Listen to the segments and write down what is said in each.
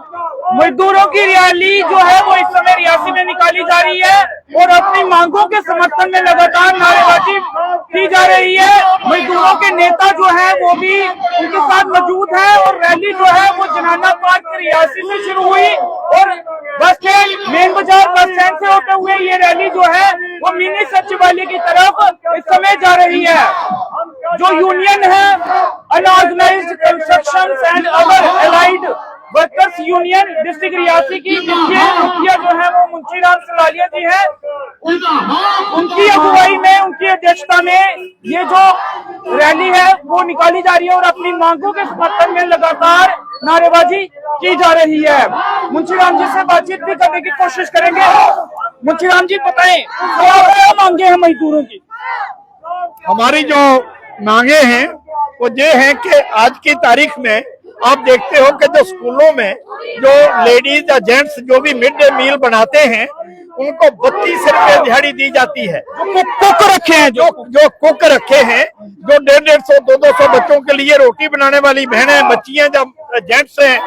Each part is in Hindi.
मजदूरों की रैली जो है वो इस समय रियासी में निकाली जा रही है और अपनी मांगों के समर्थन में लगातार नारेबाजी की जा रही है। मजदूरों के नेता जो है वो भी उनके साथ मौजूद है और रैली जो है वो जनाना पार्क रियासी से शुरू हुई और बस स्टैंड मेन बाजार बस स्टैंड से होते हुए ये रैली जो है वो मिनी सचिवालय की तरफ इस समय जा रही है। जो यूनियन है unorganised construction and other allied workers union district Reasi की, जिनके मुखिया जो है वो मुंशी राम सलालिया जी है, उनकी अगुवाई में, उनकी अध्यक्षता में ये जो रैली है वो निकाली जा रही है और अपनी मांगों के समर्थन में लगातार नारेबाजी की जा रही है। मुंशी राम जी से बातचीत भी करने की कोशिश करेंगे। मुंशी राम जी बताएं क्या मांगे हैं मजदूरों की? हमारी जो मांगे हैं वो ये है कि आज की तारीख में आप देखते हो कि जो स्कूलों में जो लेडीज या जेंट्स जो भी मिड डे मील बनाते हैं उनको 32 रुपए दिहाड़ी दी जाती है। कुक रखे हैं, जो कुक रखे हैं, जो 150 200 बच्चों के लिए रोटी बनाने वाली बहनें, बच्चियां, जब जेंट्स हैं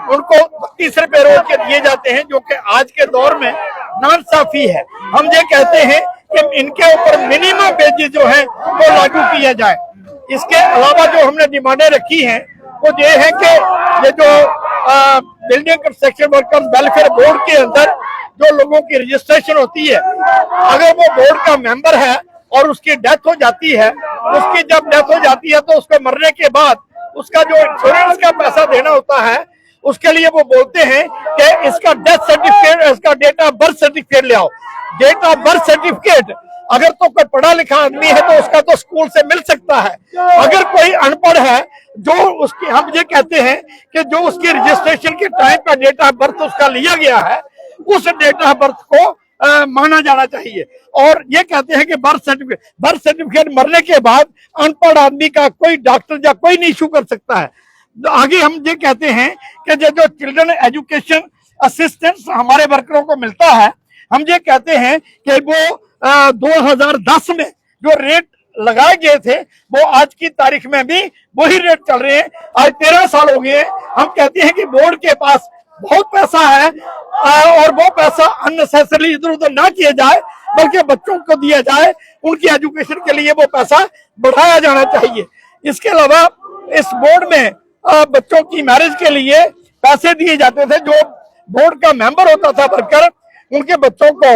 उनको 32 रुपए रोज के दिए जाते हैं, जो कि आज के दौर में नाइंसाफी है। हम ये कहते हैं कि इनके ऊपर मिनिमम वेजेस जो है वो लागू किया जाए। इसके अलावा जो हमने डिमांडें रखी हैं वो ये है कि ये जो building construction workers welfare board के अंदर जो लोगों की रजिस्ट्रेशन होती है, अगर वो बोर्ड का मेंबर है और उसकी डेथ हो जाती है, उसकी जब डेथ हो जाती है तो उसको मरने के बाद उसका जो इंश्योरेंस का पैसा देना होता है उसके लिए वो बोलते हैं कि इसका डेथ सर्टिफिकेट, इसका डेट ऑफ बर्थ सर्टिफिकेट ले आओ। डेट ऑफ बर्थ सर्टिफिकेट अगर तो कोई पढ़ा लिखा आदमी है तो उसका तो स्कूल से मिल सकता है। अगर कोई अनपढ़ है, जो उसकी, हम ये कहते हैं कि जो उसकी रजिस्ट्रेशन के टाइम का डेट ऑफ बर्थ उसका लिया गया है उस डेट ऑफ बर्थ को माना जाना चाहिए। और ये कहते हैं कि बर्थ सर्टिफिकेट मरने के बाद अनपढ़ आदमी का कोई डॉक्टर या कोई नहीं इशू कर सकता है। आगे हम ये कहते हैं कि जो चिल्ड्रन एजुकेशन असिस्टेंस हमारे वर्करों को मिलता है, हम ये कहते हैं कि वो 2010 में जो रेट लगाए गए थे वो आज की तारीख में भी वही रेट चल रहे हैं। आज 13 साल हो गए हैं। हम कहते हैं कि बोर्ड के पास बहुत पैसा है और वो पैसा अननेसेसरली इधर उधर ना किया जाए, बल्कि बच्चों को दिया जाए, उनकी एजुकेशन के लिए वो पैसा बढ़ाया जाना चाहिए। इसके अलावा इस बोर्ड में बच्चों की मैरिज के लिए पैसे दिए जाते थे। जो बोर्ड का मेंबर होता था वर्कर, उनके बच्चों को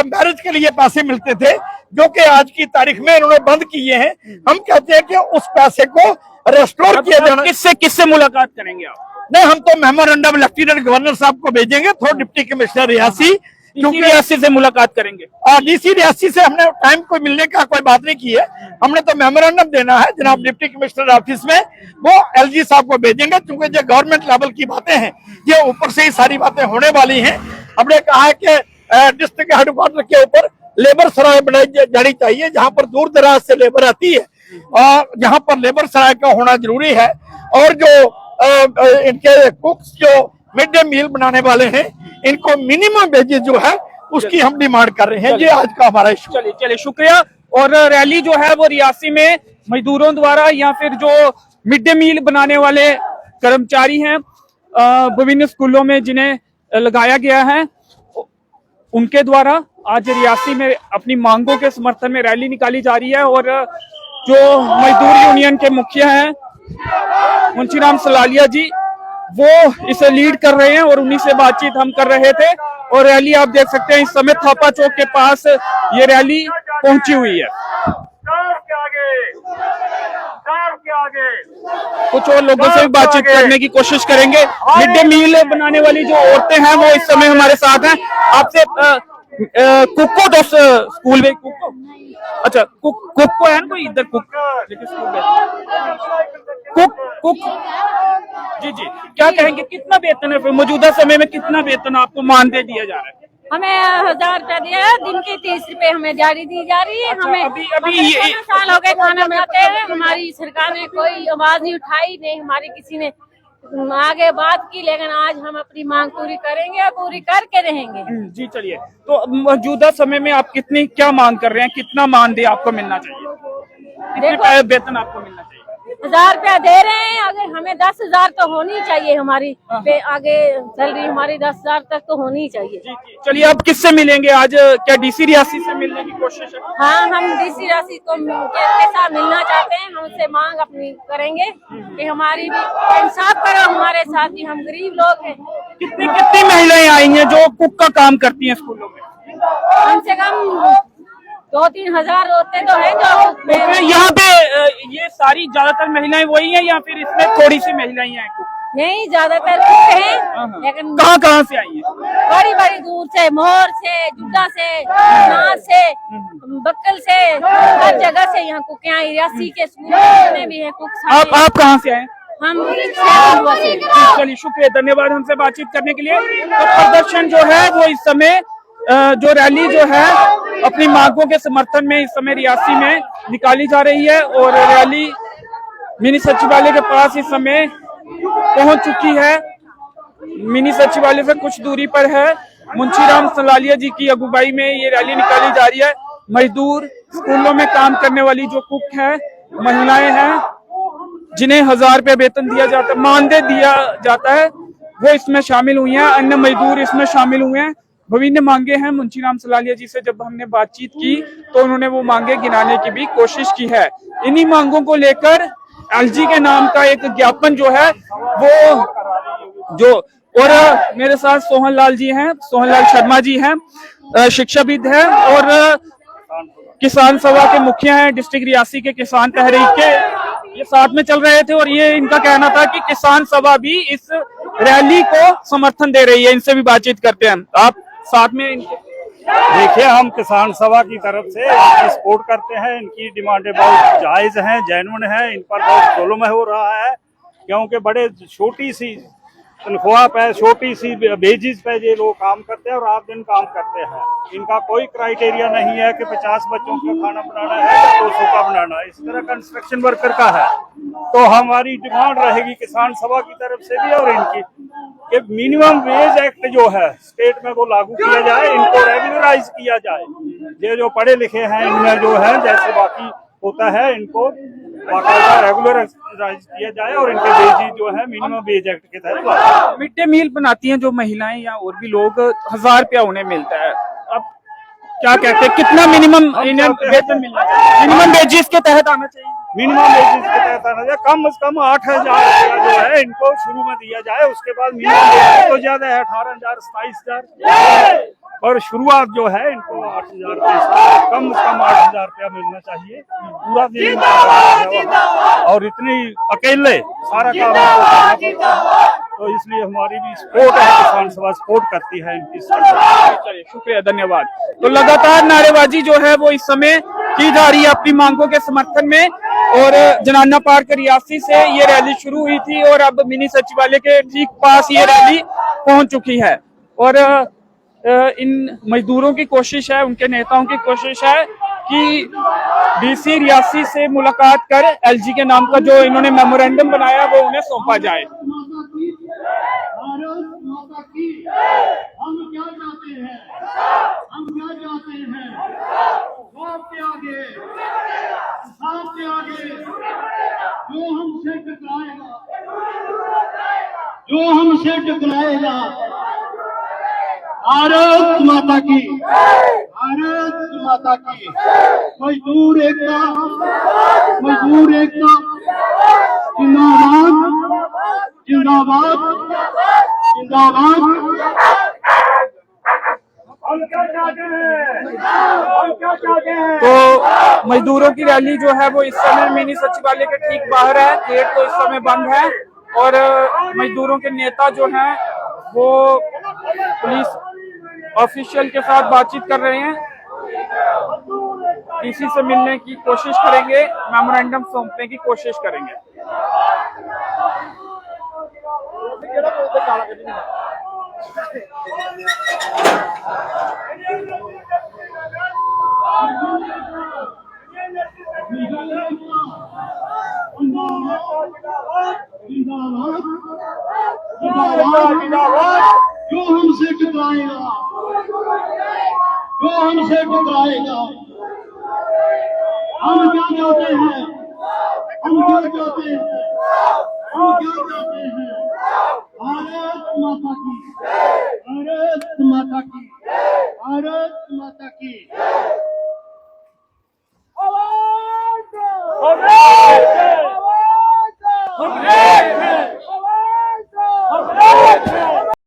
मैरिज के लिए पैसे मिलते थे, जो कि आज की तारीख में इन्होंने बंद किए हैं। हम कहते हैं कि उस पैसे को रेस्टोर किया जाना। किससे मुलाकात करेंगे आप? नहीं, हम तो मेमोरेंडम लेफ्टिनेंट गवर्नर साहब को भेजेंगे थ्रू डिप्टी कमिश्नर रियासी, क्योंकि रियासी से मुलाकात करेंगे। डीसी रियासी से हमने टाइम कोई मिलने का कोई बात नहीं की है। हमने तो मेमोरेंडम देना है जनाब डिप्टी कमिश्नर ऑफिस में, वो एलजी साहब को भेजेंगे, क्योंकि जो गवर्नमेंट लेवल की बातें हैं ये ऊपर से ही सारी बातें होने वाली हैं। हमने कहा है कि डिस्ट्रिक्ट हेडक्वार्टर के ऊपर लेबर सराय बनाई जानी चाहिए, जहां पर दूर दराज से लेबर आती है और जहां पर लेबर सराय का होना जरूरी है। और जो इनके कुक्स जो मिड डे मील बनाने वाले हैं, इनको मिनिमम वेजेस जो है उसकी हम डिमांड कर रहे हैं। ये आज का हमारा इशू। चलिए शुक्रिया। और रैली जो है वो रियासी में मजदूरों द्वारा या फिर जो मिड डे मील बनाने वाले कर्मचारी हैं विभिन्न स्कूलों में जिन्हें लगाया गया है, उनके द्वारा आज रियासी में अपनी मांगों के समर्थन में रैली निकाली जा रही है। और जो मजदूर यूनियन के मुखिया हैं मुंशी राम सलालिया जी, वो इसे लीड कर रहे हैं और उन्हीं से बातचीत हम कर रहे थे। और रैली आप देख सकते हैं इस समय थापा चौक के पास ये रैली पहुंची हुई है। कुछ और लोगों से भी बातचीत करने की कोशिश करेंगे। मिड डे मील बनाने वाली जो औरतें हैं वो इस समय हमारे साथ हैं। आपसे कुको दोस्त स्कूल में कुको, अच्छा कुको है ना कोई इधर कुक जी क्या कहेंगे, कितना वेतन है मौजूदा समय में, कितना वेतन आपको मानदेय दिया जा रहा है? हमें 1000 रुपया दिया है, दिन की 30 रुपए हमें जारी दी जा रही है। अच्छा, हमें अभी ये साल हो गए खाना खाते हैं, हमारी सरकार ने कोई आवाज नहीं उठाई, नहीं हमारी किसी ने आगे बात की, लेकिन आज हम अपनी मांग पूरी करेंगे और पूरी करके रहेंगे। जी चलिए, तो मौजूदा समय में आप क्या मांग कर रहे हैं, कितना मानदेय आपको मिलना चाहिए, कितने वेतन आपको मिलना चाहिए? 1000 रुपया दे रहे हैं, अगर हमें 10,000 तो होनी चाहिए, हमारी पे आगे सैलरी हमारी 10,000 तक तो होनी चाहिए। चलिए, आप किससे मिलेंगे आज? क्या डीसी रियासी से मिलने की कोशिश है? हाँ, हम डीसी राशि को के साथ मिलना चाहते हैं, हम उससे मांग अपनी करेंगे कि हमारी भी इंसाफ करो हमारे साथ, ही हम गरीब लोग हैं। कितनी कितनी महिलाएं आई हैं जो कुक का काम करती हैं स्कूलों में? कम से कम 2-3 हजार होते तो हैं जो यहाँ पे ये सारी ज्यादातर महिलाएं वही हैं या फिर इसमें थोड़ी सी महिलाएं हैं कुक? नहीं, ज्यादातर कुक हैं, लेकिन कहाँ कहाँ से आई हैं? बड़ी बड़ी दूर से, मोर से, जुड्डा से, नाथ से, बक्कल से, हर जगह से यहाँ कुक आई। रियासी के स्कूल में भी है कुक। आप कहाँ से आए? हम चलिए, शुक्रिया, धन्यवाद हमसे बातचीत करने के लिए। तो प्रदर्शन जो है वो इस समय जो रैली जो है अपनी मांगों के समर्थन में इस समय रियासी में निकाली जा रही है और रैली मिनी सचिवालय के पास इस समय पहुंच चुकी है। मिनी सचिवालय से कुछ दूरी पर है। मुंशीराम सलालिया जी की अगुवाई में ये रैली निकाली जा रही है। मजदूर, स्कूलों में काम करने वाली जो कुक है, महिलाएं हैं जिन्हें 1000 रुपये वेतन दिया जाता है, मानदेय दिया जाता है, वो इसमें शामिल हुई हैं। अन्य मजदूर इसमें शामिल हुए हैं। विभिन्न मांगे हैं। मुंशीराम सलालिया जी से जब हमने बातचीत की तो उन्होंने वो मांगे गिनाने की भी कोशिश की है। इन्हीं मांगों को लेकर एलजी के नाम का एक ज्ञापन जो है वो और मेरे साथ सोहन लाल जी हैं, सोहन लाल शर्मा जी हैं, शिक्षाविद हैं और किसान सभा के मुखिया हैं, डिस्ट्रिक्ट रियासी के किसान तहरीक के। ये साथ में चल रहे थे और ये इनका कहना था कि किसान सभा भी इस रैली को समर्थन दे रही है। इनसे भी बातचीत करते हैं। आप साथ में देखिए, हम किसान सभा की तरफ से इनकी सपोर्ट करते हैं। इनकी डिमांडें बहुत जायज हैं, जेन्युइन है। इन पर बहुत जुल्म हो रहा है क्योंकि बड़े छोटी सी तनख्वाह पे, छोटी सी बेजिस पे ये लोग काम करते हैं और रात दिन काम करते हैं। इनका कोई क्राइटेरिया नहीं है कि 50 बच्चों का खाना बनाना है या 200 का बनाना है। इस तरह कंस्ट्रक्शन वर्कर का है। तो हमारी डिमांड रहेगी किसान सभा की तरफ से भी और इनकी कि मिनिमम वेज एक्ट जो है स्टेट में वो लागू किया जाए, इनको रेगुलराइज किया जाए। ये जो पढ़े लिखे हैं इनमें जो है जैसे बाकी होता है, इनको बाकायदा रेगुलराइज किया जाए और इनके वेजेज जो है मिनिमम वेज एक्ट के तहत। मिड डे मील बनाती हैं जो महिलाएं या और भी लोग, 1000 रुपया उन्हें मिलता है। अब क्या कहते हैं, कितना मिनिमम इन्हें वेतन मिलना चाहिए? मिनिमम वेजेस के तहत आना चाहिए। मिनिमम वेजेस के तहत आना चाहिए। कम से कम 8000 रुपया जो है इनको शुरू में दिया जाए। उसके बाद मिनिमम वेजेस तो ज्यादा है, 18,000, 27,000 और शुरुआत जो है इनको 8,000 रुपये, कम से कम 8,000 रुपया मिलना चाहिए। पूरा दिन और इतनी अकेले सारा काम करना पड़ता है। तो इसलिए हमारी भी सपोर्ट है, किसान सभा सपोर्ट करती है इनकी। चलिए, शुक्रिया, धन्यवाद। तो लगातार नारेबाजी जो है वो इस समय की जा रही है अपनी मांगों के समर्थन में और जनाना पार्क रियासी से ये रैली शुरू हुई थी और अब मिनी सचिवालय के ठीक पास ये रैली पहुंच चुकी है। और इन मजदूरों की कोशिश है, उनके नेताओं की कोशिश है कि डीसी रियासी से मुलाकात कर एलजी के नाम का जो इन्होंने मेमोरेंडम बनाया वो उन्हें सौंपा जाए। हम क्या चाहते हैं, हम क्या चाहते हैं, आपके आगे, आपके आगे जो हमसे टकराएगा, जो हमसे टकराएगा, भारत माता की, भारत माता की। मजदूर एकता, मजदूर एकता, जिंदाबाद, जिंदाबाद, जिंदाबाद। हम क्या चाहते हैं, हम क्या चाहते हैं। तो मजदूरों की रैली जो है वो इस समय मिनी सचिवालय के ठीक बाहर है। गेट तो इस समय बंद है और मजदूरों के नेता जो हैं वो पुलिस ऑफिशियल के साथ बातचीत कर रहे हैं। डीसी से मिलने की कोशिश करेंगे, मेमोरेंडम सौंपने की कोशिश करेंगे। जो हमसे टकराएगा, जो हमसे टकराएगा, हम क्या चाहते हैं, हम गिर जाते हैं, हम गिर जाते हैं। भारत माता की, भारत माता की, भारत माता की। आवाज दो!